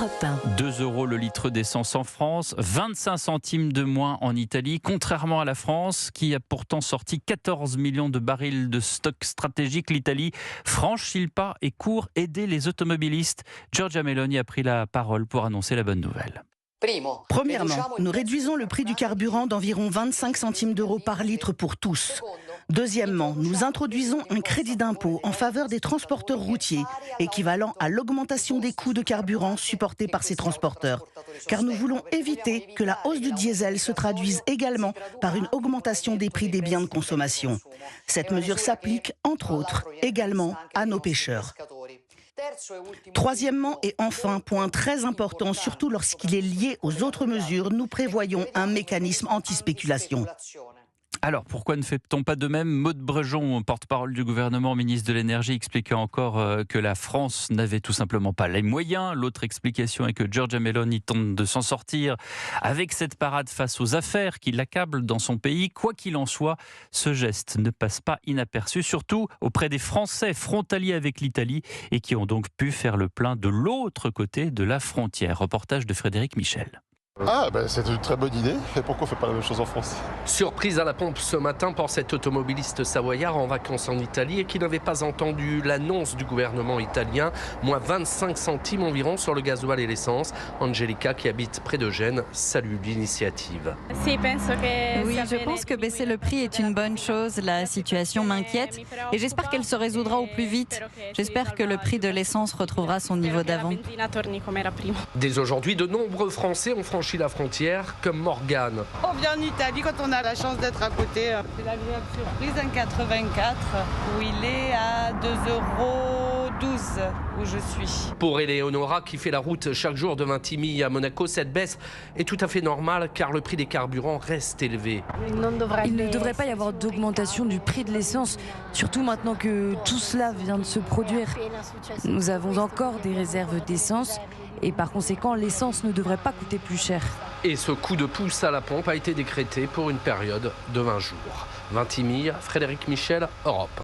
Europe 1. 2 € le litre d'essence en France, 25 centimes de moins en Italie, contrairement à la France qui a pourtant sorti 14 millions de barils de stock stratégique. L'Italie franchit le pas et court aider les automobilistes. Giorgia Meloni a pris la parole pour annoncer la bonne nouvelle. Premièrement, nous réduisons le prix du carburant d'environ 25 centimes d'euros par litre pour tous. Deuxièmement, nous introduisons un crédit d'impôt en faveur des transporteurs routiers, équivalent à l'augmentation des coûts de carburant supportés par ces transporteurs. Car nous voulons éviter que la hausse du diesel se traduise également par une augmentation des prix des biens de consommation. Cette mesure s'applique, entre autres, également à nos pêcheurs. Troisièmement et enfin, point très important, surtout lorsqu'il est lié aux autres mesures, nous prévoyons un mécanisme anti-spéculation. Alors, pourquoi ne fait-on pas de même? Maud Brejon, porte-parole du gouvernement, ministre de l'Énergie, expliquait encore que la France n'avait tout simplement pas les moyens. L'autre explication est que Giorgia Meloni tente de s'en sortir avec cette parade face aux affaires qui l'accablent dans son pays. Quoi qu'il en soit, ce geste ne passe pas inaperçu, surtout auprès des Français frontaliers avec l'Italie et qui ont donc pu faire le plein de l'autre côté de la frontière. Reportage de Frédéric Michel. C'est une très bonne idée. Et pourquoi on ne fait pas la même chose en France? Surprise à la pompe ce matin pour cet automobiliste savoyard en vacances en Italie et qui n'avait pas entendu l'annonce du gouvernement italien. Moins 25 centimes environ sur le gasoil et l'essence. Angelica, qui habite près de Gênes, salue l'initiative. Oui, je pense que baisser le prix est une bonne chose. La situation m'inquiète et j'espère qu'elle se résoudra au plus vite. J'espère que le prix de l'essence retrouvera son niveau d'avant. Dès aujourd'hui, de nombreux Français ont franchi la frontière, comme Morgane. On vient en Italie quand on a la chance d'être à côté. C'est l'agréable surprise, un 84, où il est à 2,12 € où je suis. Pour Eleonora, qui fait la route chaque jour de Vintimille à Monaco, cette baisse est tout à fait normale car le prix des carburants reste élevé. Il ne devrait pas y avoir d'augmentation du prix de l'essence, surtout maintenant que tout cela vient de se produire. Nous avons encore des réserves d'essence et par conséquent, l'essence ne devrait pas coûter plus cher. Et ce coup de pouce à la pompe a été décrété pour une période de 20 jours. Vintimille, Frédéric Michel, Europe.